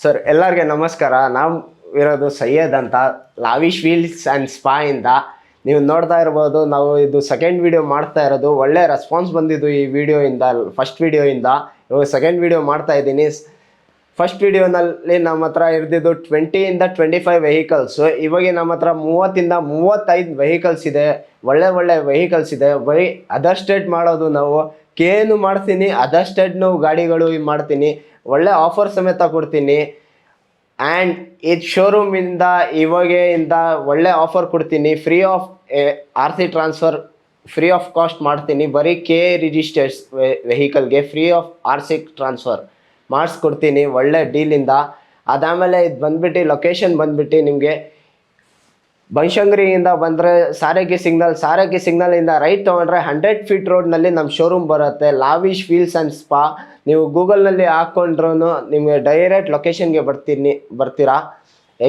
Sir ಎಲ್ಲರಿಗೆ ನಮಸ್ಕಾರ. ನಾವು ಇರೋದು ಸೈಯದ್ ಅಂತ ಲಾವಿಶ್ ವೀಲ್ಸ್ ಆ್ಯಂಡ್ ಸ್ಪಾ ಇಂದ. ನೀವು ನೋಡ್ತಾ ಇರ್ಬೋದು, ನಾವು ಇದು ಸೆಕೆಂಡ್ ವಿಡಿಯೋ ಮಾಡ್ತಾ ಇರೋದು. ಒಳ್ಳೆ ರೆಸ್ಪಾನ್ಸ್ ಬಂದಿದ್ದು ಈ ವಿಡಿಯೋಯಿಂದ, ಫಸ್ಟ್ ವಿಡಿಯೋಯಿಂದ. ಇವಾಗ ಸೆಕೆಂಡ್ ವಿಡಿಯೋ ಮಾಡ್ತಾ ಇದ್ದೀನಿ. ಫಸ್ಟ್ ವಿಡಿಯೋನಲ್ಲಿ ನಮ್ಮ ಹತ್ರ ಇರ್ದಿದ್ದು 20ಇಂದ 25 ವೆಹಿಕಲ್ಸು. ಇವಾಗ ನಮ್ಮ ಹತ್ರ 30ಇಂದ 35 ವೆಹಿಕಲ್ಸ್ ಇದೆ. ಒಳ್ಳೆ ವೆಹಿಕಲ್ಸ್ ಇದೆ. ಬರೀ ಅದರ್ ಸ್ಟೇಟ್ ಮಾಡೋದು ನಾವು. ಕೇನು ಮಾಡ್ತೀನಿ, ಅದರ್ ಸ್ಟೇಟ್ನು ಗಾಡಿಗಳು ಮಾಡ್ತೀನಿ. ಒಳ್ಳೆ ಆಫರ್ ಸಮೇತ ಕೊಡ್ತೀನಿ. ಆ್ಯಂಡ್ ಇದು ಶೋರೂಮಿಂದ ಇವಾಗೆಯಿಂದ ಒಳ್ಳೆ ಆಫರ್ ಕೊಡ್ತೀನಿ. Free of RC transfer free of cost ಮಾಡ್ತೀನಿ. ಬರೀ ರಿಜಿಸ್ಟರ್ಸ್ ವೆಹಿಕಲ್ಗೆ ಫ್ರೀ ಆಫ್ RC ಟ್ರಾನ್ಸ್ಫರ್ ಮಾಡಿಸ್ಕೊಡ್ತೀನಿ ಒಳ್ಳೆ ಡೀಲಿಂದ. ಅದಾದಮೇಲೆ ಇದು ಬಂದ್ಬಿಟ್ಟು ಲೊಕೇಶನ್ ಬಂದ್ಬಿಟ್ಟು ನಿಮಗೆ ಬನಶಂಕರಿಯಿಂದ ಬಂದರೆ ಸಾರಗಿ ಸಿಗ್ನಲಿಂದ ರೈಟ್ ತೊಗೊಂಡ್ರೆ 100 ಫೀಟ್ ರೋಡ್ನಲ್ಲಿ ನಮ್ಮ ಶೋರೂಮ್ ಬರುತ್ತೆ, ಲಾವಿಶ್ ವೀಲ್ಸ್ ಆ್ಯಂಡ್ ಸ್ಪಾ. ನೀವು ಗೂಗಲ್ನಲ್ಲಿ ಹಾಕ್ಕೊಂಡ್ರೂ ನಿಮಗೆ ಡೈರೆಕ್ಟ್ ಲೊಕೇಶನ್ಗೆ ಬರ್ತೀರಾ.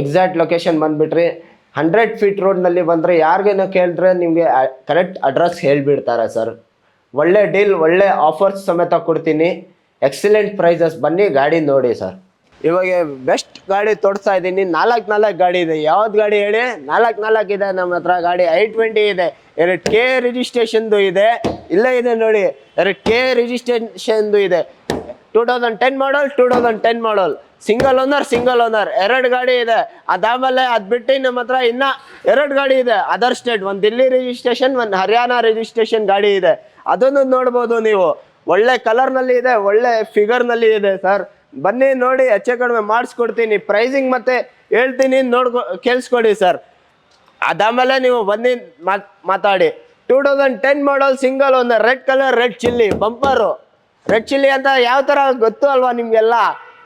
ಎಕ್ಸಾಕ್ಟ್ ಲೊಕೇಶನ್ ಬಂದುಬಿಟ್ರಿ 100 ಫೀಟ್ ರೋಡ್ನಲ್ಲಿ ಬಂದರೆ ಯಾರಿಗೇನೋ ಕೇಳಿದ್ರೆ ನಿಮಗೆ ಕರೆಕ್ಟ್ ಅಡ್ರೆಸ್ ಹೇಳಿಬಿಡ್ತಾರೆ ಸರ್. ಒಳ್ಳೆ ಡೀಲ್, ಒಳ್ಳೆ ಆಫರ್ಸ್ ಸಮೇತ ಕೊಡ್ತೀನಿ. Excellent prices. ಬನ್ನಿ ಗಾಡಿ ನೋಡಿ ಸರ್. ಇವಾಗ ಬೆಸ್ಟ್ ಗಾಡಿ ತೋರಿಸ್ತಾ ಇದ್ದೀನಿ. 4 ಗಾಡಿ ಇದೆ. ಯಾವ್ದು ಗಾಡಿ ಹೇಳಿ? 4 ಇದೆ ನಮ್ಮ ಹತ್ರ ಗಾಡಿ. i20 ಇದೆ, 2K ರಿಜಿಸ್ಟ್ರೇಷನ್ದು ಇದೆ. ಇಲ್ಲೇ ಇದೆ ನೋಡಿ, 2K ರಿಜಿಸ್ಟ್ರೇಷನ್ದು ಇದೆ. 2010 ಮಾಡಲ್ ಸಿಂಗಲ್ ಓನರ್ 2 ಗಾಡಿ ಇದೆ. ಅದಾದಮೇಲೆ ಅದು ಬಿಟ್ಟು ನಮ್ಮ ಹತ್ರ ಇನ್ನು 2 ಗಾಡಿ ಇದೆ ಅದರ್ ಸ್ಟೇಟ್. ಒಂದು ದಿಲ್ಲಿ ರಿಜಿಸ್ಟ್ರೇಷನ್, ಒಂದು ಹರಿಯಾಣ ರಿಜಿಸ್ಟ್ರೇಷನ್ ಗಾಡಿ ಇದೆ. ಅದನ್ನು ನೋಡ್ಬೋದು ನೀವು. ಒಳ್ಳೆ ಕಲರ್ನಲ್ಲಿ ಇದೆ, ಒಳ್ಳೆ ಫಿಗರ್ನಲ್ಲಿ ಇದೆ ಸರ್. ಬನ್ನಿ ನೋಡಿ, ಹೆಚ್ಚು ಕಡಿಮೆ ಮಾಡಿಸ್ಕೊಡ್ತೀನಿ. ಪ್ರೈಸಿಂಗ್ ಮತ್ತೆ ಹೇಳ್ತೀನಿ, ಕೇಳಿಸ್ಕೊಡಿ ಸರ್. ಅದಾದಮೇಲೆ ನೀವು ಬನ್ನಿ ಮಾತಾಡಿ. 2010 ಮಾಡಲ್ single owner, red colour, red chilli bumper. Red chilli ಅಂತ ಯಾವ ಥರ ಗೊತ್ತು ಅಲ್ವಾ ನಿಮಗೆಲ್ಲ?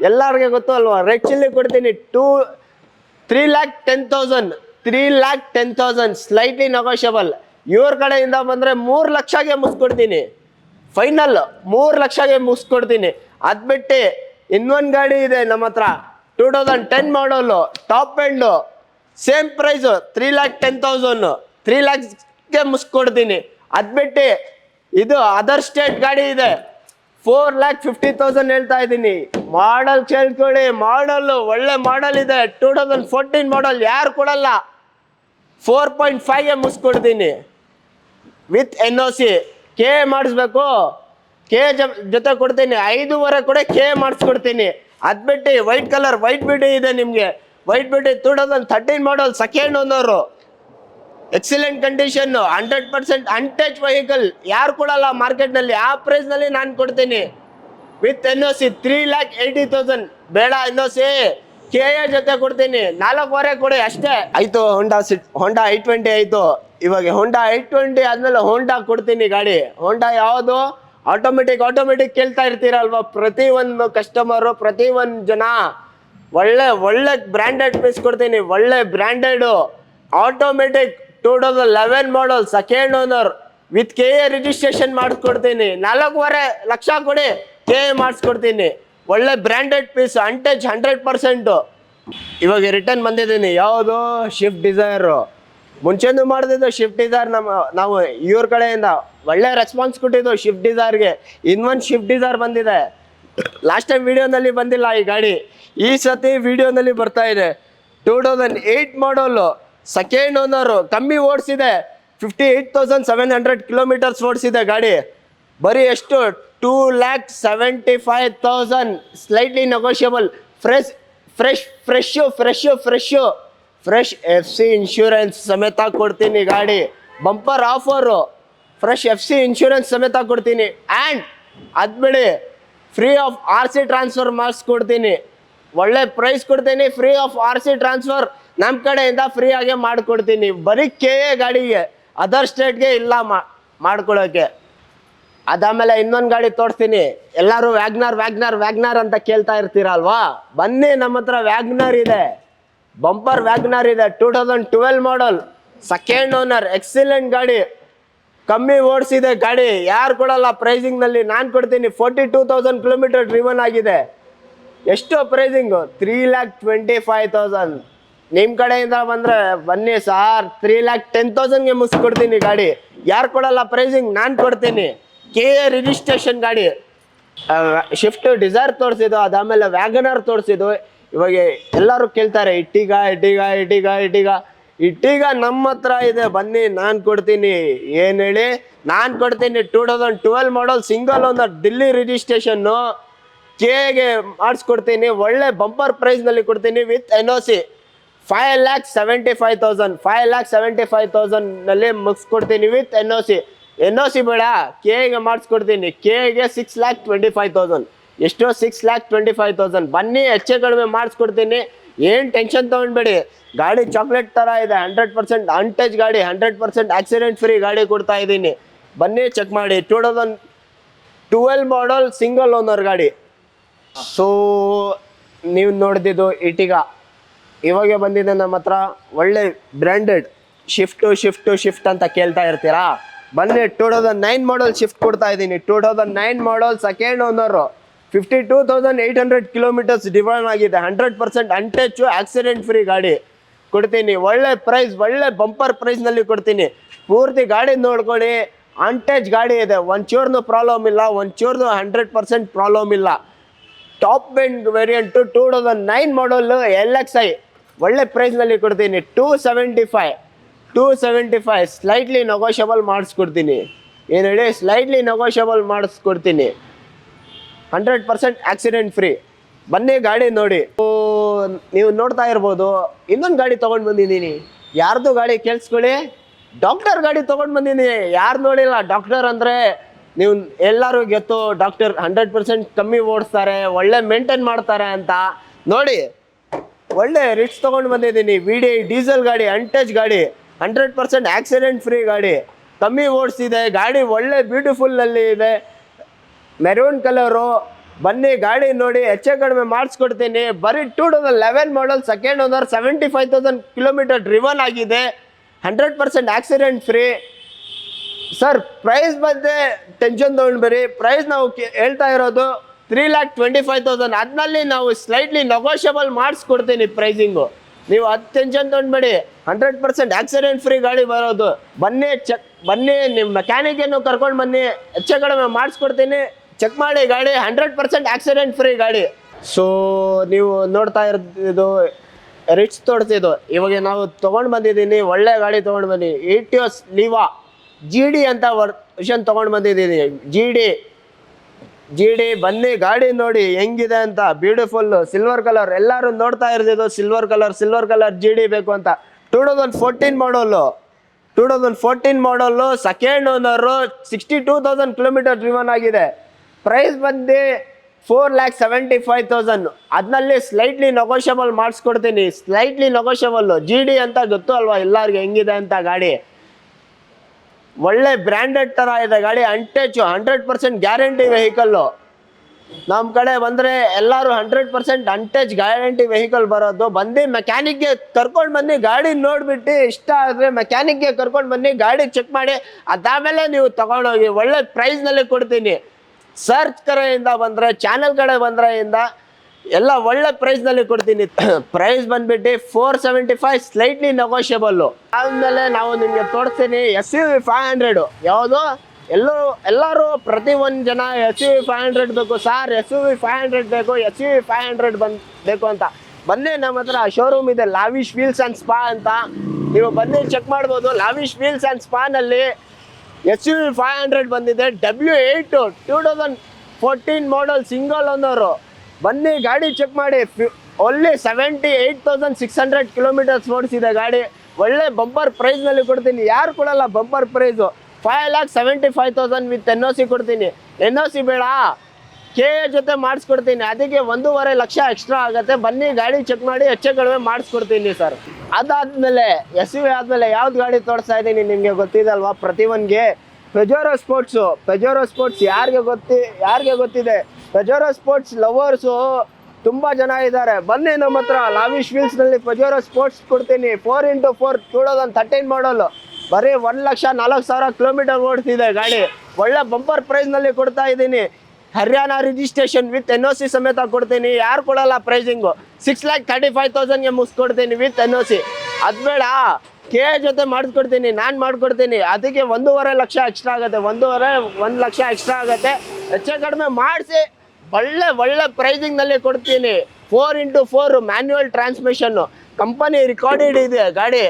ಎಲ್ಲರಿಗೆ ಗೊತ್ತು ಅಲ್ವಾ? ರೆಡ್ ಚಿಲ್ಲಿ ಕೊಡ್ತೀನಿ. 3,10,000 ಸ್ಲೈಟ್ಲಿ ನೆಗೋಷಿಯಬಲ್. ಇವ್ರ ಕಡೆಯಿಂದ ಬಂದರೆ 3 ಲಕ್ಷಗೆ ಮುಗಿಸ್ಕೊಡ್ತೀನಿ. ಫೈನಲ್ 3 ಲಕ್ಷಗೆ ಮುಗಿಸ್ಕೊಡ್ತೀನಿ. ಅದು ಬಿಟ್ಟು ಇನ್ನೊಂದು ಗಾಡಿ ಇದೆ ನಮ್ಮ ಹತ್ರ, 2010 ಮಾಡಲು ಟಾಪ್ ಎಂಡು, ಸೇಮ್ ಪ್ರೈಸು 3,10,000, 3 ಲಕ್ಷಗೆ ಮುಗಿಸ್ಕೊಡ್ತೀನಿ. ಅದು ಬಿಟ್ಟು ಇದು ಅದರ್ ಸ್ಟೇಟ್ ಗಾಡಿ ಇದೆ, 4,50,000 ಹೇಳ್ತಾ ಇದ್ದೀನಿ. ಮಾಡಲ್ ಕೇಳ್ಕೊಳ್ಳಿ, ಮಾಡಲ್ಲು ಒಳ್ಳೆ ಮಾಡಲ್ ಇದೆ. 2014 ಮಾಡಲ್, ಯಾರು ಕೊಡಲ್ಲ. 4.5ಗೆ ಮುಗಿಸ್ಕೊಡ್ತೀನಿ ವಿತ್ NOC. ಕೆ ಮಾಡಿಸ್ಬೇಕು, ಕೆ ಜೊತೆ ಕೊಡ್ತೀನಿ. 5.5 ಕೂಡ ಕೆ ಮಾಡಿಸ್ಕೊಡ್ತೀನಿ. ಅದು ಬಿಟ್ಟು ವೈಟ್ ಬ್ಯೂಟಿ ಇದೆ ನಿಮಗೆ. White beauty 2013 model, second owner, excellent condition, 100% untouch vehicle. ಯಾರು ಕೊಡಲ್ಲ ಮಾರ್ಕೆಟ್ನಲ್ಲಿ. ಆ ಪ್ರೈಸ್ನಲ್ಲಿ ನಾನು ಕೊಡ್ತೀನಿ ವಿತ್ NOC. 3,80,000 ಬೇಡ NOC, ಕೆ ಜೊತೆ ಕೊಡ್ತೀನಿ. 4.5 ಕೊಡಿ ಅಷ್ಟೇ. ಆಯಿತು. ಹೋಂಡಾ i20 ಆಯಿತು. ಇವಾಗ ಹೋಂಡಾ i20 ಆದಮೇಲೆ ಹೋಂಡಾ ಕೊಡ್ತೀನಿ ಗಾಡಿ. ಹೋಂಡಾ ಯಾವುದು? ಆಟೋಮೆಟಿಕ್ ಕೇಳ್ತಾ ಇರ್ತೀರಲ್ವ ಪ್ರತಿಯೊಂದು ಕಸ್ಟಮರು, ಪ್ರತಿಯೊಂದು ಜನ. ಒಳ್ಳೆ ಬ್ರ್ಯಾಂಡೆಡ್ ಪೀಸ್ ಕೊಡ್ತೀನಿ. ಒಳ್ಳೆ branded automatic 2011 model, second owner, with K registration ಮಾಡಿಸ್ಕೊಡ್ತೀನಿ. 4.5 ಲಕ್ಷ ಕೊಡಿ, ಕೆ ಮಾಡಿಸ್ಕೊಡ್ತೀನಿ. ಒಳ್ಳೆ ಬ್ರ್ಯಾಂಡೆಡ್ ಪೀಸ್, ಅನ್ಟಚ್ 100%. ಇವಾಗ ರಿಟರ್ನ್ ಬಂದಿದ್ದೀನಿ. ಯಾವುದು? Shift Dzire. ಮುಂಚೆನೂ ಮಾಡ್ತಿದ್ದು ಶಿಫ್ಟ್ ಡಿಸೈರ್. ನಾವು ಇವ್ರ ಕಡೆಯಿಂದ ಒಳ್ಳೆ ರೆಸ್ಪಾನ್ಸ್ ಕೊಟ್ಟಿದ್ದು ಶಿಫ್ಟ್ ಡಿಸೈರ್ಗೆ. ಇನ್ನೊಂದು ಶಿಫ್ಟ್ ಡಿಸೈರ್ ಬಂದಿದೆ. ಲಾಸ್ಟ್ ಟೈಮ್ ವಿಡಿಯೋನಲ್ಲಿ ಬಂದಿಲ್ಲ ಈ ಗಾಡಿ, ಈ ಸತಿ ವಿಡಿಯೋನಲ್ಲಿ ಬರ್ತಾ ಇದೆ. 2008 ಮಾಡಲು, ಸೆಕೆಂಡ್ ಓನರು, ಕಮ್ಮಿ ಓಡಿಸಿದೆ. 58,700 ಕಿಲೋಮೀಟರ್ಸ್ ಓಡಿಸಿದೆ ಗಾಡಿ. ಬರೀ ಎಷ್ಟು? 2,75,000 slightly negotiable. Fresh FC insurance ಸಮೇತ ಕೊಡ್ತೀನಿ ಗಾಡಿ. Bumper offer, fresh FC insurance ಸಮೇತ ಕೊಡ್ತೀನಿ. ಆ್ಯಂಡ್ ಅದು ಬಿಡಿ ಫ್ರೀ ಆಫ್ RC ಟ್ರಾನ್ಸ್ಫರ್ ಮಾಡಿಸ್ಕೊಡ್ತೀನಿ. ಒಳ್ಳೆ ಪ್ರೈಸ್ ಕೊಡ್ತೀನಿ. ಫ್ರೀ ಆಫ್ RC ಟ್ರಾನ್ಸ್ಫರ್ ನಮ್ಮ ಕಡೆಯಿಂದ ಫ್ರೀ ಆಗೇ ಮಾಡಿಕೊಡ್ತೀನಿ. ಬರೀ ಕೆ ಗಾಡಿಗೆ, ಅದರ್ ಸ್ಟೇಟ್ಗೆ ಇಲ್ಲ ಮಾಡ್ಕೊಳೋಕ್ಕೆ. ಅದಾದಮೇಲೆ ಇನ್ನೊಂದು ಗಾಡಿ ತೋರಿಸ್ತೀನಿ. ಎಲ್ಲರೂ ವ್ಯಾಗ್ನಾರ್ ಅಂತ ಕೇಳ್ತಾ ಇರ್ತೀರಲ್ವಾ? ಬನ್ನಿ, ನಮ್ಮ ಹತ್ರ ವ್ಯಾಗ್ನರ್ ಇದೆ, ಬಂಪರ್ ವ್ಯಾಗ್ನರ್ ಇದೆ. 2012 ಮಾಡಲ್, ಸೆಕೆಂಡ್ ಓನರ್, ಎಕ್ಸಲೆಂಟ್ ಗಾಡಿ, ಕಮ್ಮಿ ಓಡಿಸಿದೆ ಗಾಡಿ. ಯಾರು ಕೊಡಲ್ಲ ಪ್ರೈಸಿಂಗ್ನಲ್ಲಿ, ನಾನು ಕೊಡ್ತೀನಿ. 42,000 ಕಿಲೋಮೀಟರ್ ಡ್ರಿವನ್ ಆಗಿದೆ. ಎಷ್ಟು ಪ್ರೈಸಿಂಗು? 3,25,000. ನಿಮ್ಮ ಕಡೆಯಿಂದ ಬಂದರೆ ಬನ್ನಿ ಸಾರ್, 3,10,000ಗೆ ಮುಗಿಸ್ಕೊಡ್ತೀನಿ ಗಾಡಿ. ಯಾರು ಕೊಡಲ್ಲ ಪ್ರೈಸಿಂಗ್, ನಾನು ಕೊಡ್ತೀನಿ. ಕೆ ರಿಜಿಸ್ಟ್ರೇಷನ್ ಗಾಡಿ. ಶಿಫ್ಟ್ ಡಿಸೈರ್ ತೋರಿಸಿದ್ದು, ಅದಾದಮೇಲೆ ವ್ಯಾಗನರ್ ತೋರಿಸಿದ್ದು. ಇವಾಗ ಎಲ್ಲರೂ ಕೇಳ್ತಾರೆ ಇಟ್ಟಿಗ ಇಟ್ಟಿಗ ಇಟ್ಟಿಗ ಇಟ್ಟಿಗ ಇಟ್ಟಿಗ ನಮ್ಮ ಹತ್ರ ಇದೆ, ಬನ್ನಿ ನಾನು ಕೊಡ್ತೀನಿ. ಏನು ಹೇಳಿ, ನಾನು ಕೊಡ್ತೀನಿ. 2012 model single owner, Delhi registration, ಕೆಗೆ ಮಾಡಿಸ್ಕೊಡ್ತೀನಿ. ಒಳ್ಳೆ ಬಂಪರ್ ಪ್ರೈಸ್ನಲ್ಲಿ ಕೊಡ್ತೀನಿ ವಿತ್ NOC. 5,75,000 5,75,000 ಮುಗಿಸ್ಕೊಡ್ತೀನಿ ವಿತ್ NOC ಬೇಡ, ಕೆಗೆ ಮಾಡಿಸ್ಕೊಡ್ತೀನಿ. ಕೆಗೆ 6,25,000. ಎಷ್ಟು? 6,25,000. ಬನ್ನಿ, ಹೆಚ್ಚು ಕಡಿಮೆ ಮಾಡಿಸ್ಕೊಡ್ತೀನಿ. ಏನು ಟೆನ್ಷನ್ ತೊಗೊಂಡ್ಬೇಡಿ. ಗಾಡಿ ಚಾಕ್ಲೇಟ್ ಥರ ಇದೆ, 100% ಅನ್ಟಚ್ ಗಾಡಿ, 100% ಆಕ್ಸಿಡೆಂಟ್ ಫ್ರೀ ಗಾಡಿ ಕೊಡ್ತಾ ಇದ್ದೀನಿ. ಬನ್ನಿ ಚೆಕ್ ಮಾಡಿ. 2012 ಮಾಡಲ್ ಸಿಂಗಲ್ ಓನರ್ ಗಾಡಿ. ಸೊ ನೀವು ನೋಡ್ದಿದ್ದು ಇಟಿಗ ಇವಾಗ ಬಂದಿದೆ ನಮ್ಮ ಹತ್ರ. ಒಳ್ಳೆ ಬ್ರ್ಯಾಂಡೆಡ್ ಶಿಫ್ಟ್ ಅಂತ ಕೇಳ್ತಾ ಇರ್ತೀರಾ. ಬನ್ನಿ, 2009 ಮಾಡಲ್ ಶಿಫ್ಟ್ ಕೊಡ್ತಾ ಇದ್ದೀನಿ. 2009 model second owner, 52,800 kilometres driven ಆಗಿದೆ. 100% ಅನ್ಟಚ್ ಆಕ್ಸಿಡೆಂಟ್ ಫ್ರೀ ಗಾಡಿ ಕೊಡ್ತೀನಿ. ಒಳ್ಳೆ ಪ್ರೈಸ್, ಒಳ್ಳೆ ಬಂಪರ್ ಪ್ರೈಸ್ನಲ್ಲಿ ಕೊಡ್ತೀನಿ. ಪೂರ್ತಿ ಗಾಡಿ ನೋಡ್ಕೊಳ್ಳಿ. ಅನ್ಟಚ್ ಗಾಡಿ ಇದೆ, ಒಂಚೂರ್ನು ಪ್ರಾಬ್ಲಮ್ ಇಲ್ಲ, ಒಂಚೂರ್ನು 100% ಪ್ರಾಬ್ಲಮ್ ಇಲ್ಲ. ಟಾಪ್ ಎಂಡ್ ವೇರಿಯಂಟು 2009 ಮಾಡಲ್ LXi ಒಳ್ಳೆ ಪ್ರೈಸ್ನಲ್ಲಿ ಕೊಡ್ತೀನಿ. 275 ಸ್ಲೈಟ್ಲಿ ನೆಗೋಷಿಯಬಲ್ ಮಾಡಿಸ್ಕೊಡ್ತೀನಿ. ಏನು ಹೇಳಿ, ಸ್ಲೈಟ್ಲಿ ನೆಗೋಷಿಯಬಲ್ ಮಾಡಿಸ್ಕೊಡ್ತೀನಿ. 100% accident free. ಬನ್ನಿ ಗಾಡಿ ನೋಡಿ. ನೀವು ನೋಡ್ತಾ ಇರ್ಬೋದು, ಇನ್ನೊಂದು ಗಾಡಿ ತೊಗೊಂಡು ಬಂದಿದ್ದೀನಿ. ಯಾರ್ದು ಗಾಡಿ ಕೇಳಿಸ್ಕೊಳ್ಳಿ, ಡಾಕ್ಟರ್ ಗಾಡಿ ತೊಗೊಂಡು ಬಂದಿದ್ದೀನಿ. ಯಾರು ನೋಡಿಲ್ಲ, ಡಾಕ್ಟರ್ ಅಂದರೆ ನೀವು ಎಲ್ಲರೂ ಗೊತ್ತು. ಡಾಕ್ಟರ್ 100% ಕಮ್ಮಿ ಓಡಿಸ್ತಾರೆ, ಒಳ್ಳೆ ಮೇಂಟೈನ್ ಮಾಡ್ತಾರೆ ಅಂತ. ನೋಡಿ, ಒಳ್ಳೆ ರಿಟ್ಸ್ ತೊಗೊಂಡು ಬಂದಿದ್ದೀನಿ. VDI ಡೀಸೆಲ್ ಗಾಡಿ, ಅನ್ಟಚ್ ಗಾಡಿ, 100% ಆಕ್ಸಿಡೆಂಟ್ ಫ್ರೀ ಗಾಡಿ, ಕಮ್ಮಿ ಓಡಿಸಿದೆ ಗಾಡಿ. ಒಳ್ಳೆ ಬ್ಯೂಟಿಫುಲ್ನಲ್ಲಿ ಇದೆ, ಮೆರೂನ್ ಕಲರು. ಬನ್ನಿ ಗಾಡಿ ನೋಡಿ, ಹೆಚ್ಚು ಕಡಿಮೆ ಮಾಡಿಸ್ಕೊಡ್ತೀನಿ. ಬರೀ 2011 model second owner, 75,000 kilometre driven ಆಗಿದೆ, 100% ಆಕ್ಸಿಡೆಂಟ್ ಫ್ರೀ. ಸರ್, ಪ್ರೈಸ್ ಬಂದೆ ಟೆನ್ಷನ್ ತೊಗೊಂಡ್ಬೇಡಿ. ಪ್ರೈಸ್ ನಾವು ಹೇಳ್ತಾ ಇರೋದು 3,25,000. ಅದರಲ್ಲಿ ನಾವು ಸ್ಲೈಟ್ಲಿ ನೆಗೋಷಿಯಬಲ್ ಮಾಡಿಸ್ಕೊಡ್ತೀನಿ ಪ್ರೈಸಿಂಗು. ನೀವು ಅದು ಟೆನ್ಷನ್ ತೊಗೊಂಡ್ಬೇಡಿ. 100% ಆಕ್ಸಿಡೆಂಟ್ ಫ್ರೀ ಗಾಡಿ ಬರೋದು. ಬನ್ನಿ ನಿಮ್ಮ ಮೆಕ್ಯಾನಿಕನ್ನು ಕರ್ಕೊಂಡು ಬನ್ನಿ, ಹೆಚ್ಚು ಕಡಿಮೆ ಮಾಡಿಸ್ಕೊಡ್ತೀನಿ. ಚೆಕ್ ಮಾಡಿ ಗಾಡಿ, 100% ಆಕ್ಸಿಡೆಂಟ್ ಫ್ರೀ ಗಾಡಿ. ಸೊ ನೀವು ನೋಡ್ತಾ ಇರೋದು ರಿಟ್ಸ್ ತೋರಿಸಿದ್ದು. ಇವಾಗ ನಾವು ತೊಗೊಂಡು ಬಂದಿದ್ದೀನಿ, ಒಳ್ಳೆ ಗಾಡಿ ತೊಗೊಂಡು ಬನ್ನಿ. ETOS ಲೀವಾ GD ಅಂತ ವರ್ಷನ್ ತೊಗೊಂಡು ಬಂದಿದ್ದೀನಿ. GD ಬನ್ನಿ ಗಾಡಿ ನೋಡಿ ಹೆಂಗಿದೆ ಅಂತ. ಬ್ಯೂಟಿಫುಲ್ ಸಿಲ್ವರ್ ಕಲರ್, ಎಲ್ಲರೂ ನೋಡ್ತಾ ಇರ್ತಿದ್ದು ಸಿಲ್ವರ್ ಕಲರ್ GD ಬೇಕು ಅಂತ. 2014 model second owner, 62,000 kilometre driven ಆಗಿದೆ. ಪ್ರೈಸ್ ಬಂದು 4,75,000. ಅದರಲ್ಲಿ ಸ್ಲೈಟ್ಲಿ ನೆಗೋಷಿಯಬಲ್ ಮಾಡಿಸ್ಕೊಡ್ತೀನಿ. Slightly negotiable. GD ಅಂತ ಗೊತ್ತು ಅಲ್ವಾ ಎಲ್ಲರಿಗೆ ಹೆಂಗಿದೆ ಅಂತ ಗಾಡಿ. ಒಳ್ಳೆ ಬ್ರ್ಯಾಂಡೆಡ್ ಥರ ಇದೆ ಗಾಡಿ, ಅನ್ಟಚ್, 100% ಗ್ಯಾರಂಟಿ ವೆಹಿಕಲ್ಲು. ನಮ್ಮ ಕಡೆ ಬಂದರೆ ಎಲ್ಲರೂ 100% ಅನ್ಟಚ್ ಗ್ಯಾರಂಟಿ ವೆಹಿಕಲ್ ಬರೋದು. ಬಂದು ಮೆಕ್ಯಾನಿಕ್ಗೆ ಕರ್ಕೊಂಡು ಬನ್ನಿ, ಗಾಡಿ ನೋಡಿಬಿಟ್ಟು ಇಷ್ಟ ಆದರೆ ಮೆಕ್ಯಾನಿಕ್ಗೆ ಕರ್ಕೊಂಡು ಬನ್ನಿ, ಗಾಡಿ ಚೆಕ್ ಮಾಡಿ, ಅದಾದಮೇಲೆ ನೀವು ತೊಗೊಂಡೋಗಿ. ಒಳ್ಳೆ ಪ್ರೈಸ್ನಲ್ಲಿ ಕೊಡ್ತೀನಿ. ಸರ್ಚ್ ಕಡೆಯಿಂದ ಬಂದರೆ, ಚಾನಲ್ ಕಡೆ ಬಂದ್ರೆಯಿಂದ ಎಲ್ಲ ಒಳ್ಳೆ ಪ್ರೈಸ್ನಲ್ಲಿ ಕೊಡ್ತೀನಿ. ಪ್ರೈಸ್ ಬಂದ್ಬಿಟ್ಟು 475, ಸ್ಲೈಟ್ಲಿ ನೆಗೋಷಿಯಬಲ್ಲು. ಆದಮೇಲೆ ನಾವು ನಿಮಗೆ ತೋರಿಸ್ತೀನಿ SUV 500. ಯಾವುದು ಎಲ್ಲರೂ ಪ್ರತಿಯೊಂದು ಜನ SUV 500 ಬೇಕು ಸರ್, SUV 500 ಬೇಕು, SUV 500 ಬೇಕು ಅಂತ. ಬನ್ನಿ, ನಮ್ಮ ಹತ್ರ ಶೋರೂಮ್ ಇದೆ, ಲಾವಿಶ್ ವೀಲ್ಸ್ ಆ್ಯಂಡ್ ಸ್ಪಾ ಅಂತ. ನೀವು ಬನ್ನಿ ಚೆಕ್ ಮಾಡ್ಬೋದು. ಲಾವಿಶ್ ವೀಲ್ಸ್ ಆ್ಯಂಡ್ ಸ್ಪಾನಲ್ಲಿ SUV 500 ಬಂದಿದೆ. W8 2014 model single owner. ಬನ್ನಿ ಗಾಡಿ ಚೆಕ್ ಮಾಡಿ. ಓನ್ಲಿ 78,600 ಕಿಲೋಮೀಟರ್ಸ್ ಓಡಿಸಿದೆ ಗಾಡಿ. ಒಳ್ಳೆ ಬಂಪರ್ ಪ್ರೈಸ್ನಲ್ಲಿ ಕೊಡ್ತೀನಿ. ಯಾರು ಕೊಡಲ್ಲ ಬಂಪರ್ ಪ್ರೈಸು. 5,75,000 ವಿತ್ NOC ಕೊಡ್ತೀನಿ. NOC ಬೇಡ, ಕೆ ಜೊತೆ ಮಾಡಿಸ್ಕೊಡ್ತೀನಿ. ಅದಕ್ಕೆ 1.5 ಲಕ್ಷ ಎಕ್ಸ್ಟ್ರಾ ಆಗುತ್ತೆ. ಬನ್ನಿ ಗಾಡಿ ಚೆಕ್ ಮಾಡಿ, ಹೆಚ್ಚು ಕಡಿಮೆ ಮಾಡಿಸ್ಕೊಡ್ತೀನಿ ಸರ್. ಅದಾದಮೇಲೆ SUV ಆದಮೇಲೆ ಯಾವ್ದು ಗಾಡಿ ತೋರಿಸ್ತಾ ಇದ್ದೀನಿ ನಿಮಗೆ ಗೊತ್ತಿದೆ ಅಲ್ವಾ ಪ್ರತಿಯೊಂದಿಗೆ. ಪೆಜೋರೋ ಸ್ಪೋರ್ಟ್ಸ್ ಯಾರಿಗೆ ಗೊತ್ತಿದೆ. ಪೆಜೋರೋ ಸ್ಪೋರ್ಟ್ಸ್ ಲವರ್ಸು ತುಂಬ ಜನ ಇದ್ದಾರೆ. ಬನ್ನಿ ನಮ್ಮ ಹತ್ರ ಲಾವಿಶ್ ವೀಲ್ಸ್ನಲ್ಲಿ ಪೆಜೋರೋ ಸ್ಪೋರ್ಟ್ಸ್ ಕೊಡ್ತೀನಿ. 4x4 2013 ಮಾಡಲು, ಬರೀ 1,04,000 ಕಿಲೋಮೀಟರ್ ಓಡಿಸಿದೆ ಗಾಡಿ. ಒಳ್ಳೆ ಬಂಪರ್ ಪ್ರೈಸ್ನಲ್ಲಿ ಕೊಡ್ತಾ ಇದ್ದೀನಿ. ಹರಿಯಾಣ ರಿಜಿಸ್ಟ್ರೇಷನ್ ವಿತ್ NOC ಸಮೇತ ಕೊಡ್ತೀನಿ. ಯಾರು ಕೊಡಲ್ಲ ಪ್ರೈಸಿಂಗು. 6,35,000ಗೆ ಮುಗಿಸ್ಕೊಡ್ತೀನಿ ವಿತ್ NOC. ಅದು ಬೇಡ, ಕೆ ಜೊತೆ ಮಾಡಿಸ್ಕೊಡ್ತೀನಿ, ನಾನು ಮಾಡಿಕೊಡ್ತೀನಿ. ಅದಕ್ಕೆ 1.5 ಲಕ್ಷ ಎಕ್ಸ್ಟ್ರಾ ಆಗುತ್ತೆ. 1 ಲಕ್ಷ ಎಕ್ಸ್ಟ್ರಾ ಆಗುತ್ತೆ. ಹೆಚ್ಚು ಕಡಿಮೆ ಮಾಡಿಸಿ ಒಳ್ಳೆ ಒಳ್ಳೆ ಪ್ರೈಸಿಂಗ್ನಲ್ಲಿ ಕೊಡ್ತೀನಿ. 4x4 manual transmission, company recorded ಇದೆ ಗಾಡಿ,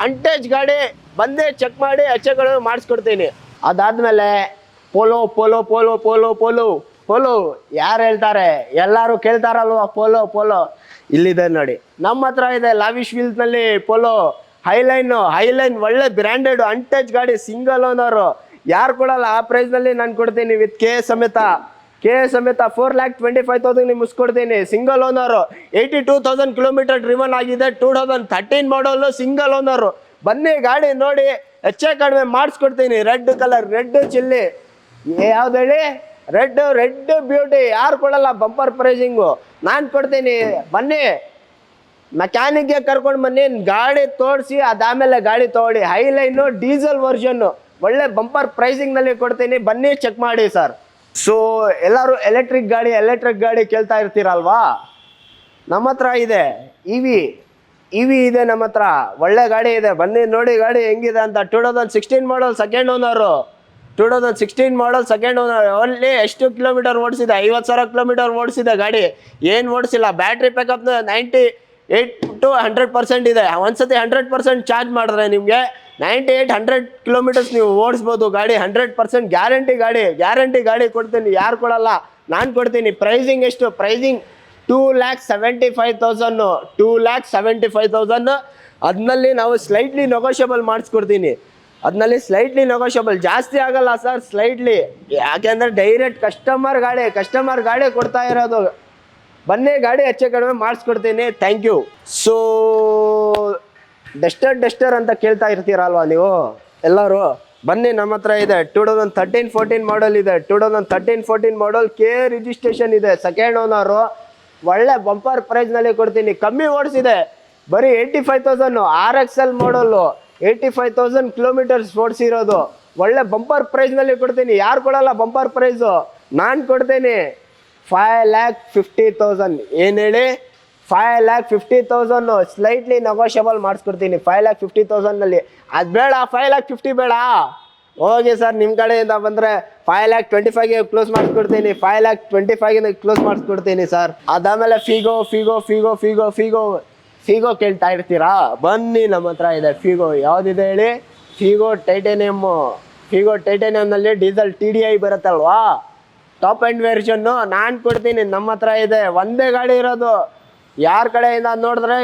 ಅಂಟೇಜ್ ಗಾಡಿ. ಬಂದೇ ಚೆಕ್ ಮಾಡಿ ಎಚ್ಚೆಗಳು ಮಾಡಿಸ್ಕೊಡ್ತೀನಿ. ಅದಾದ್ಮೇಲೆ polo polo polo polo polo polo ಯಾರು ಹೇಳ್ತಾರೆ, ಎಲ್ಲರೂ ಕೇಳ್ತಾರಲ್ವ ಪೋಲೋ ಪೋಲೋ. ಇಲ್ಲಿದೆ ನೋಡಿ, ನಮ್ಮ ಹತ್ರ ಇದೆ ಲಾವಿಶ್ ವೀಲ್ಸ್ನಲ್ಲಿ ಪೋಲೋ ಹೈಲೈನ್ ಒಳ್ಳೆ ಬ್ರ್ಯಾಂಡೆಡ್ ಅಂಟೇಜ್ ಗಾಡಿ, ಸಿಂಗಲ್ ಓನರು. ಯಾರು ಕೊಡಲ್ಲ ಆ ಪ್ರೈಸ್ನಲ್ಲಿ ನಾನು ಕೊಡ್ತೀನಿ, ವಿತ್ ಕೆ ಸಮೇತ 4,25,000 ನಿಮ್ಗೆ ಮುಗಿಸ್ಕೊಡ್ತೀನಿ. ಸಿಂಗಲ್ ಓನರು, 82,000 ಕಿಲೋಮೀಟರ್ ಡ್ರಿವನ್ ಆಗಿದೆ, 2013 ಮಾಡಲು, ಸಿಂಗಲ್ ಓನರು. ಬನ್ನಿ ಗಾಡಿ ನೋಡಿ, ಹೆಚ್ಚೆ ಕಡಿಮೆ ಮಾಡಿಸ್ಕೊಡ್ತೀನಿ. ರೆಡ್ ಕಲರ್, ರೆಡ್ ಚಿಲ್ಲಿ, ಯಾವ್ದು ಹೇಳಿ, ರೆಡ್ ಬ್ಯೂಟಿ. ಯಾರು ಕೊಡಲ್ಲ ಬಂಪರ್ ಪ್ರೈಸಿಂಗು, ನಾನು ಕೊಡ್ತೀನಿ. ಬನ್ನಿ ಮೆಕ್ಯಾನಿಕ್ಗೆ ಕರ್ಕೊಂಡು ಬನ್ನಿ, ಗಾಡಿ ತೋರಿಸಿ ಅದಾದಮೇಲೆ ಗಾಡಿ ತೊಗೊಳ್ಳಿ. ಹೈಲೈನು ಡೀಸೆಲ್ ವರ್ಷನ್ನು ಒಳ್ಳೆ ಬಂಪರ್ ಪ್ರೈಸಿಂಗ್ನಲ್ಲಿ ಕೊಡ್ತೀನಿ, ಬನ್ನಿ ಚೆಕ್ ಮಾಡಿ ಸರ್. ಸೊ ಎಲ್ಲರೂ ಎಲೆಕ್ಟ್ರಿಕ್ ಗಾಡಿ ಕೇಳ್ತಾ ಇರ್ತೀರಲ್ವಾ, ನಮ್ಮ ಹತ್ರ ಇದೆ ಇ ವಿ ಇದೆ ನಮ್ಮ ಹತ್ರ, ಒಳ್ಳೆ ಗಾಡಿ ಇದೆ. ಬನ್ನಿ ನೋಡಿ ಗಾಡಿ ಹೆಂಗಿದೆ ಅಂತ. 2016 ಮಾಡಲ್, ಸೆಕೆಂಡ್ ಓನರು. 2016 ಮಾಡಲ್, ಸೆಕೆಂಡ್ ಓನರ್. ಓನ್ಲಿ ಎಷ್ಟು ಕಿಲೋಮೀಟರ್ ಓಡಿಸಿದೆ? 50,000 ಕಿಲೋಮೀಟರ್ ಓಡಿಸಿದೆ ಗಾಡಿ, ಏನು ಓಡಿಸಿಲ್ಲ. ಬ್ಯಾಟ್ರಿ ಪಿಕಪ್ 98 to 100% ಇದೆ. ಒಂದ್ಸತಿ 100% ಚಾರ್ಜ್ ಮಾಡಿದ್ರೆ ನಿಮಗೆ 98-100 ಕಿಲೋಮೀಟರ್ಸ್ ನೀವು ಓಡಿಸ್ಬೋದು ಗಾಡಿ. 100% ಗ್ಯಾರಂಟಿ ಗಾಡಿ ಕೊಡ್ತೀನಿ. ಯಾರು ಕೊಡಲ್ಲ, ನಾನು ಕೊಡ್ತೀನಿ. ಪ್ರೈಸಿಂಗ್ ಎಷ್ಟು? ಪ್ರೈಸಿಂಗ್ 2,75,000. ಅದನ್ನಲ್ಲಿ ನಾವು ಸ್ಲೈಟ್ಲಿ ನೆಗೋಷಿಯಬಲ್ ಮಾಡಿಸ್ಕೊಡ್ತೀನಿ. ಜಾಸ್ತಿ ಆಗಲ್ಲ ಸರ್, ಸ್ಲೈಟ್ಲಿ. ಯಾಕೆಂದರೆ ಡೈರೆಕ್ಟ್ ಕಸ್ಟಮರ್ ಗಾಡಿ ಕೊಡ್ತಾ ಇರೋದು. ಬನ್ನಿ ಗಾಡಿ ಹೆಚ್ಚು ಕಡಿಮೆ ಮಾಡಿಸ್ಕೊಡ್ತೀನಿ. Thank you. ಸೊ ಡಸ್ಟರ್ ಅಂತ ಕೇಳ್ತಾ ಇರ್ತೀರಲ್ವ ನೀವು ಎಲ್ಲರೂ, ಬನ್ನಿ ನಮ್ಮ ಹತ್ರ ಇದೆ. 2013-14 ಮಾಡಲ್ ಇದೆ. 2013-14 ಮಾಡಲ್, ಕೆ ರಿಜಿಸ್ಟ್ರೇಷನ್ ಇದೆ, ಸೆಕೆಂಡ್ ಓನರು. ಒಳ್ಳೆ ಬಂಪರ್ ಪ್ರೈಸ್ನಲ್ಲಿ ಕೊಡ್ತೀನಿ. ಕಮ್ಮಿ ಓಡಿಸಿದೆ, ಬರೀ 85,000. RXL ಮಾಡಲ್ಲು, 85,000 ಕಿಲೋಮೀಟರ್ಸ್ ಓಡಿಸಿರೋದು. ಒಳ್ಳೆ ಬಂಪರ್ ಪ್ರೈಸ್ನಲ್ಲಿ ಕೊಡ್ತೀನಿ. ಯಾರು ಕೊಡಲ್ಲ ಬಂಪರ್ ಪ್ರೈಸು, ನಾನು ಕೊಡ್ತೀನಿ. 5,50,000. ಏನು ಹೇಳಿ? 5,50,000 ಸ್ಲೈಟ್ಲಿ ನೆಗೋಷಿಯಬಲ್ ಮಾಡಿಸ್ಕೊಡ್ತೀನಿ. 5,50,000ನಲ್ಲಿ ಅದು ಬೇಡ, 5,50,000 ಬೇಡ. ಹೋಗಿ ಸರ್, ನಿಮ್ಮ ಕಡೆಯಿಂದ ಬಂದರೆ 5,25,000ಗೆ ಕ್ಲೋಸ್ ಮಾಡಿಸ್ಕೊಡ್ತೀನಿ. 5,25,000ಗೆ ಕ್ಲೋಸ್ ಮಾಡಿಸ್ಕೊಡ್ತೀನಿ ಸರ್. ಅದಾದಮೇಲೆ ಫಿಗೋ ಕೇಳ್ತಾ ಇರ್ತೀರಾ, ಬನ್ನಿ ನಮ್ಮ ಹತ್ರ ಇದೆ ಫಿಗೋ. ಯಾವುದಿದೆ ಹೇಳಿ? ಫಿಗೋ ಟೈಟೇನಿಯಮ್ನಲ್ಲಿ ಡೀಸೆಲ್ TDI ಬರುತ್ತಲ್ವಾ, ಟಾಪ್ ಎಂಡ್ ವೆರ್ಷನ್ನು ನಾನು ಕೊಡ್ತೀನಿ. ನಮ್ಮ ಹತ್ರ ಇದೆ, ಒಂದೇ ಗಾಡಿ ಇರೋದು. ಯಾರ ಕಡೆಯಿಂದ ನೋಡಿದ್ರೆ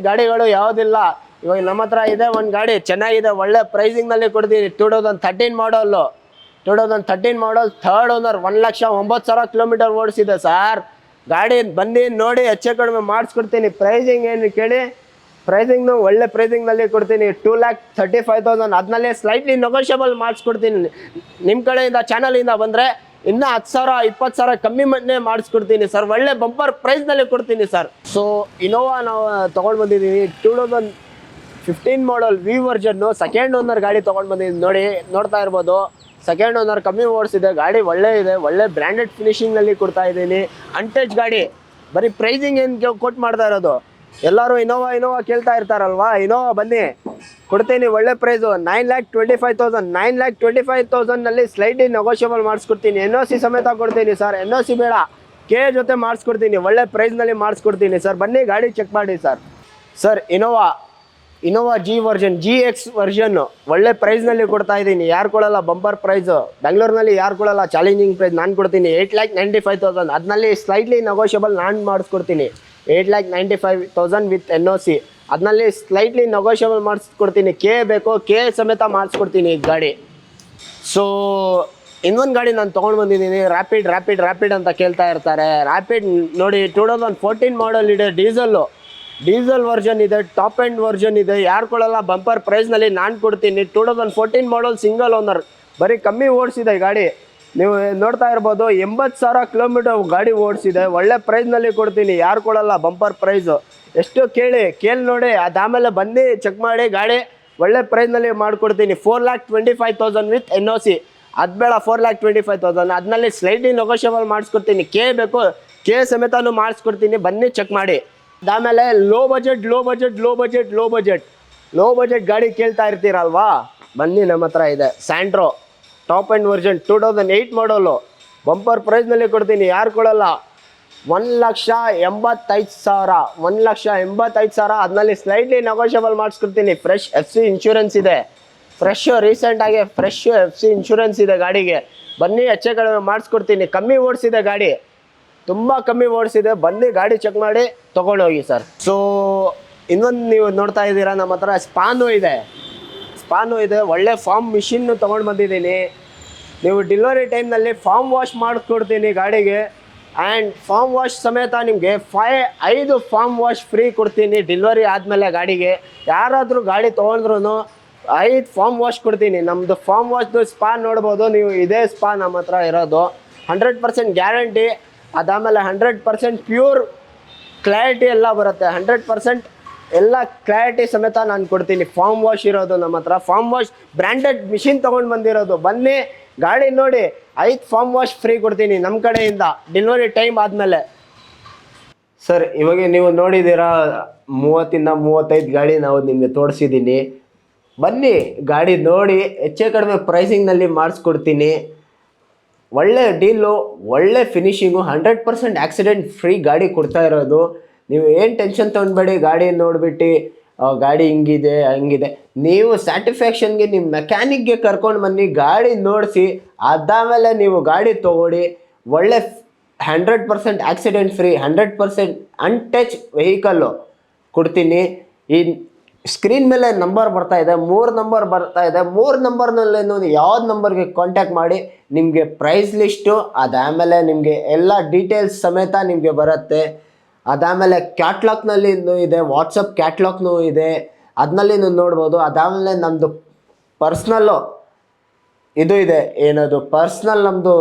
ಗಾಡಿಗಳು ಯಾವುದಿಲ್ಲ. ಇವಾಗ ನಮ್ಮ ಹತ್ರ ಇದೆ ಒಂದು ಗಾಡಿ, ಚೆನ್ನಾಗಿದೆ, ಒಳ್ಳೆ ಪ್ರೈಸಿಂಗ್ನಲ್ಲಿ ಕೊಡ್ತೀನಿ. 2013 ಮಾಡಲ್ಲು, 2013 ಮಾಡಲ್, ಥರ್ಡ್ ಓನರ್, 1,09,000 ಕಿಲೋಮೀಟರ್ ಓಡಿಸಿದೆ ಸರ್ ಗಾಡಿ. ಬನ್ನಿ ನೋಡಿ, ಹೆಚ್ಚು ಕಡಿಮೆ ಮಾಡಿಸ್ಕೊಡ್ತೀನಿ. ಪ್ರೈಸಿಂಗ್ ಏನು ಕೇಳಿ? ಪ್ರೈಸಿಂಗ್ನು ಒಳ್ಳೆ ಪ್ರೈಸಿಂಗ್ನಲ್ಲಿ ಕೊಡ್ತೀನಿ. 2,35,000. ಅದನ್ನಲ್ಲಿ ಸ್ಲೈಟ್ಲಿ ನೆಗೋಷಿಯಬಲ್ ಮಾಡಿಸ್ಕೊಡ್ತೀನಿ. ನಿಮ್ಮ ಕಡೆಯಿಂದ ಚಾನಲಿಂದ ಬಂದರೆ ಇನ್ನೂ 10,000 20,000 ಕಮ್ಮಿ ಮನೆ ಮಾಡಿಸ್ಕೊಡ್ತೀನಿ ಸರ್. ಒಳ್ಳೆ ಬಂಪರ್ ಪ್ರೈಸ್ನಲ್ಲಿ ಕೊಡ್ತೀನಿ ಸರ್. ಸೊ ಇನೋವಾ ನಾವು ತೊಗೊಂಡು ಬಂದಿದ್ದೀವಿ. 2015 ಮಾಡಲ್ ವಿ ವರ್ಷನ್ನು, ಸೆಕೆಂಡ್ ಓನರ್ ಗಾಡಿ ತೊಗೊಂಡು ಬಂದಿದ್ದೀನಿ. ನೋಡ್ತಾ ಇರ್ಬೋದು, ಸೆಕೆಂಡ್ ಓನರ್, ಕಮ್ಮಿ ಓಡಿಸಿದೆ ಗಾಡಿ, ಒಳ್ಳೆ ಇದೆ. ಒಳ್ಳೆ ಬ್ರ್ಯಾಂಡೆಡ್ ಫಿನಿಶಿಂಗ್ನಲ್ಲಿ ಕೊಡ್ತಾ ಇದ್ದೀನಿ. ಅಂಟೇಜ್ ಗಾಡಿ. ಬರೀ ಪ್ರೈಸಿಂಗ್ ಏನು ಕೊಟ್ಟು ಮಾಡ್ತಾ ಇರೋದು. ಎಲ್ಲರೂ ಇನೋವಾ ಕೇಳ್ತಾ ಇರ್ತಾರಲ್ವಾ, ಇನೋವಾ ಬನ್ನಿ ಕೊಡ್ತೀನಿ. ಒಳ್ಳೆ ಪ್ರೈಸು, 9,25,000. 9,25,000ನಲ್ಲಿ ಸ್ಲೈಟ್ಲಿ ನೆಗೋಷಿಯಬಲ್ ಮಾಡಿಸ್ಕೊಡ್ತೀನಿ. NOC ಸಮೇತ ಕೊಡ್ತೀನಿ ಸರ್. NOC ಬೇಡ, ಕೆ ಜೊತೆ ಮಾಡಿಸ್ಕೊಡ್ತೀನಿ. ಒಳ್ಳೆ ಪ್ರೈಸ್ನಲ್ಲಿ ಮಾಡಿಸ್ಕೊಡ್ತೀನಿ ಸರ್. ಬನ್ನಿ ಗಾಡಿ ಚೆಕ್ ಮಾಡಿ ಸರ್. ಇನೋವಾ GX ವರ್ಷನ್ನು ಒಳ್ಳೆ ಪ್ರೈಸ್ನಲ್ಲಿ ಕೊಡ್ತಾ ಇದ್ದೀನಿ. ಯಾರು ಕೊಡಲ್ಲ ಬಂಪರ್ ಪ್ರೈಸು, ಬೆಂಗಳೂರಿನಲ್ಲಿ ಯಾರು ಕೊಡಲ್ಲ ಚಾಲೆಂಜಿಂಗ್ ಪ್ರೈಸ್, ನಾನು ಕೊಡ್ತೀನಿ. 8,95,000. ಅದನ್ನಲ್ಲಿ ಸ್ಲೈಟ್ಲಿ ನೆಗೋಷಿಯಬಲ್ ನಾನು ಮಾಡಿಸ್ಕೊಡ್ತೀನಿ. 8,95,000 ವಿತ್ NOC. ಅದನ್ನಲ್ಲಿ ಸ್ಲೈಟ್ಲಿ ನೆಗೋಷಿಯಬಲ್ ಮಾಡಿಸ್ಕೊಡ್ತೀನಿ. ಕೆ ಬೇಕು, ಕೆ ಸಮೇತ ಮಾಡಿಸ್ಕೊಡ್ತೀನಿ ಈ ಗಾಡಿ. ಸೊ ಇನ್ನೊಂದು ಗಾಡಿ ನಾನು ತೊಗೊಂಡು ಬಂದಿದ್ದೀನಿ, ರ್ಯಾಪಿಡ್ ಅಂತ ಕೇಳ್ತಾ ಇರ್ತಾರೆ. ರ್ಯಾಪಿಡ್ ನೋಡಿ, 2014 ಮಾಡಲ್ ಇದೆ, ಡೀಸೆಲ್ ವರ್ಷನ್ ಇದೆ, ಟಾಪ್ ಎಂಡ್ ವರ್ಷನ್ ಇದೆ. ಯಾರು ಕೊಡಲ್ಲ ಬಂಪರ್ ಪ್ರೈಸ್ನಲ್ಲಿ ನಾನು ಕೊಡ್ತೀನಿ. 2014 ಮಾಡಲ್, ಸಿಂಗಲ್ ಓನರ್, ಬರೀ ಕಮ್ಮಿ ಓಡಿಸಿದೆ ಗಾಡಿ. ನೀವು ನೋಡ್ತಾ ಇರ್ಬೋದು, 80,000 ಕಿಲೋಮೀಟರ್ ಗಾಡಿ ಓಡಿಸಿದೆ. ಒಳ್ಳೆ ಪ್ರೈಸ್ನಲ್ಲಿ ಕೊಡ್ತೀನಿ. ಯಾರು ಕೊಡಲ್ಲ ಬಂಪರ್ ಪ್ರೈಸು. ಎಷ್ಟು ಕೇಳಿ ನೋಡಿ, ಅದಾದಮೇಲೆ ಬಂದು ಚೆಕ್ ಮಾಡಿ ಗಾಡಿ. ಒಳ್ಳೆ ಪ್ರೈಸ್ನಲ್ಲಿ ಮಾಡಿಕೊಡ್ತೀನಿ. 4,25,000 ವಿತ್ NOC. ಅದು ಬೇಡ, 4,25,000. ಅದನ್ನಲ್ಲಿ ಸ್ಲೈಟ್ಲಿ ನೆಗೋಷಿಯಬಲ್ ಮಾಡಿಸ್ಕೊಡ್ತೀನಿ. ಕೆ ಬೇಕು, ಕೆ ಸಮೇತನೂ ಮಾಡಿಸ್ಕೊಡ್ತೀನಿ. ಬನ್ನಿ ಚೆಕ್ ಮಾಡಿ. ಅದಾದಮೇಲೆ ಲೋ ಬಜೆಟ್ ಗಾಡಿ ಕೇಳ್ತಾ ಇರ್ತೀರಲ್ವಾ, ಬನ್ನಿ ನಮ್ಮ ಹತ್ರ ಇದೆ. ಸ್ಯಾಂಟ್ರೋ ಟಾಪ್ ಎಂಡ್ ವರ್ಷನ್, 2008 ಮಾಡಲು, ಬಂಪರ್ ಪ್ರೈಸ್ನಲ್ಲಿ ಕೊಡ್ತೀನಿ, ಯಾರು ಕೊಡಲ್ಲ. 1,85,000, 1,85,000. ಅದರಲ್ಲಿ ಸ್ಲೈಟ್ಲಿ ನೆಗೋಷಿಯಬಲ್ ಮಾಡಿಸ್ಕೊಡ್ತೀನಿ. ಫ್ರೆಶ್ FC ಇನ್ಶೂರೆನ್ಸ್ ಇದೆ, ರೀಸೆಂಟಾಗಿ ಫ್ರೆಶ್ FC ಇನ್ಶೂರೆನ್ಸ್ ಇದೆ ಗಾಡಿಗೆ. ಬನ್ನಿ, ಹೆಚ್ಚೆ ಕಡಿಮೆ ಮಾಡಿಸ್ಕೊಡ್ತೀನಿ. ಕಮ್ಮಿ ಓಡಿಸಿದೆ ಗಾಡಿ, ತುಂಬ ಕಮ್ಮಿ ಓಡಿಸಿದೆ. ಬನ್ನಿ ಗಾಡಿ ಚೆಕ್ ಮಾಡಿ ತೊಗೊಂಡೋಗಿ ಸರ್. ಸೊ ಇನ್ನೊಂದು ನೀವು ನೋಡ್ತಾ ಇದ್ದೀರಾ, ನಮ್ಮ ಹತ್ರ ಸ್ಪಾನು ಇದೆ, ಒಳ್ಳೆ ಫಾರ್ಮ್ ಮಿಷಿನ್ನು ತೊಗೊಂಡು ಬಂದಿದ್ದೀನಿ. ನೀವು ಡೆಲಿವರಿ ಟೈಮ್ನಲ್ಲಿ ಫಾರ್ಮ್ ವಾಶ್ ಮಾಡಿಸ್ಕೊಡ್ತೀನಿ ಗಾಡಿಗೆ. ಆ್ಯಂಡ್ ಫಾರ್ಮ್ ವಾಶ್ ಸಮೇತ ನಿಮಗೆ 5 ಫಾರ್ಮ್ ವಾಶ್ ಫ್ರೀ ಕೊಡ್ತೀನಿ ಡೆಲಿವರಿ ಆದಮೇಲೆ ಗಾಡಿಗೆ. ಯಾರಾದರೂ ಗಾಡಿ ತೊಗೊಂಡ್ರು 5 ಫಾರ್ಮ್ ವಾಶ್ ಕೊಡ್ತೀನಿ. ನಮ್ಮದು ಫಾರ್ಮ್ ವಾಶ್ದು ಸ್ಪಾ ನೋಡ್ಬೋದು ನೀವು, ಇದೇ ಸ್ಪಾ ನಮ್ಮ ಹತ್ರ ಇರೋದು. 100% ಗ್ಯಾರಂಟಿ. ಅದಾದಮೇಲೆ 100% ಪ್ಯೂರ್ ಕ್ಲಾರಿಟಿ ಎಲ್ಲ ಬರುತ್ತೆ. 100% ಎಲ್ಲ ಕ್ಲಾರಿಟಿ ಸಮೇತ ನಾನು ಕೊಡ್ತೀನಿ. ಫಾರ್ಮ್ ವಾಶ್ ಇರೋದು ನಮ್ಮ ಹತ್ರ. ಫಾರ್ಮ್ ವಾಶ್ ಬ್ರ್ಯಾಂಡೆಡ್ ಮಿಷಿನ್ ತೊಗೊಂಡು ಬಂದಿರೋದು. ಬನ್ನಿ ಗಾಡಿ ನೋಡಿ, 5 ಫಾರ್ಮ್ ವಾಶ್ ಫ್ರೀ ಕೊಡ್ತೀನಿ ನಮ್ಮ ಕಡೆಯಿಂದ ಡೆಲಿವರಿ ಟೈಮ್ ಆದಮೇಲೆ. ಸರ್ ಇವಾಗ ನೀವು ನೋಡಿದ್ದೀರಾ 30-35 ಗಾಡಿ ನಾವು ನಿಮಗೆ ತೋರಿಸಿದ್ದೀನಿ. ಬನ್ನಿ ಗಾಡಿ ನೋಡಿ, ಹೆಚ್ಚು ಕಡಿಮೆ ಪ್ರೈಸಿಂಗ್ನಲ್ಲಿ ಮಾಡಿಸ್ಕೊಡ್ತೀನಿ. ಒಳ್ಳೆ ಡೀಲು, ಒಳ್ಳೆ ಫಿನಿಶಿಂಗು, 100% ಆಕ್ಸಿಡೆಂಟ್ ಫ್ರೀ ಗಾಡಿ ಕೊಡ್ತಾ ಇರೋದು. ನೀವು ಏನು ಟೆನ್ಷನ್ ತೊಗೊಂಡ್ಬೇಡಿ. ಗಾಡಿ ನೋಡಿಬಿಟ್ಟು ಗಾಡಿ ಹಿಂಗಿದೆ ಹಂಗಿದೆ, ನೀವು ಸ್ಯಾಟಿಸ್ಫ್ಯಾಕ್ಷನ್ಗೆ ನಿಮ್ಮ ಮೆಕ್ಯಾನಿಕ್ಗೆ ಕರ್ಕೊಂಡು ಬನ್ನಿ, ಗಾಡಿ ನೋಡಿಸಿ, ಅದಾದಮೇಲೆ ನೀವು ಗಾಡಿ ತೊಗೊಳ್ಳಿ. ಒಳ್ಳೆ 100% ಆಕ್ಸಿಡೆಂಟ್ ಫ್ರೀ, 100% ಅನ್ಟಚ್ ವೆಹಿಕಲ್ಲು ಕೊಡ್ತೀನಿ. ಈ ಸ್ಕ್ರೀನ್ ಮೇಲೆ ನಂಬರ್ ಬರ್ತಾ ಇದೆ, 3 ನಂಬರ್ ಬರ್ತಾ ಇದೆ. 3 ನಂಬರ್ನಲ್ಲೇನು ಯಾವ್ದು ನಂಬರ್ಗೆ ಕಾಂಟ್ಯಾಕ್ಟ್ ಮಾಡಿ ನಿಮಗೆ ಪ್ರೈಸ್ ಲಿಸ್ಟು, ಅದಾದಮೇಲೆ ನಿಮಗೆ ಎಲ್ಲ ಡೀಟೇಲ್ಸ್ ಸಮೇತ ನಿಮಗೆ ಬರುತ್ತೆ. ಅದಾದಮೇಲೆ ಕ್ಯಾಟ್ಲಾಗ್ನಲ್ಲಿ ಇದೆ, ವಾಟ್ಸಪ್ ಕ್ಯಾಟ್ಲಾಗ್ನೂ ಇದೆ, ಅದನ್ನಲ್ಲಿ ನೋಡ್ಬೋದು. ಅದಾದಮೇಲೆ ನಮ್ಮದು ಪರ್ಸ್ನಲ್ಲು ಇದು ಇದೆ, ಏನದು ಪರ್ಸ್ನಲ್ ನಮ್ಮದು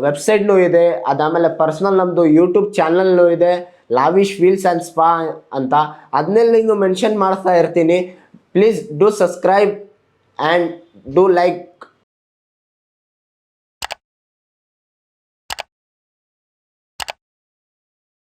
ವೆಬ್ಸೈಟ್ನೂ ಇದೆ. ಅದಾದಮೇಲೆ ಪರ್ಸ್ನಲ್ ನಮ್ಮದು ಯೂಟ್ಯೂಬ್ ಚಾನಲ್ನೂ ಇದೆ, ಲಾವಿಶ್ ವೀಲ್ಸ್ ಆ್ಯಂಡ್ ಸ್ಪಾ ಅಂತ. ಅದನ್ನೆಲ್ಲ ಮೆನ್ಷನ್ ಮಾಡ್ತಾ ಇರ್ತೀನಿ. Please do subscribe and do like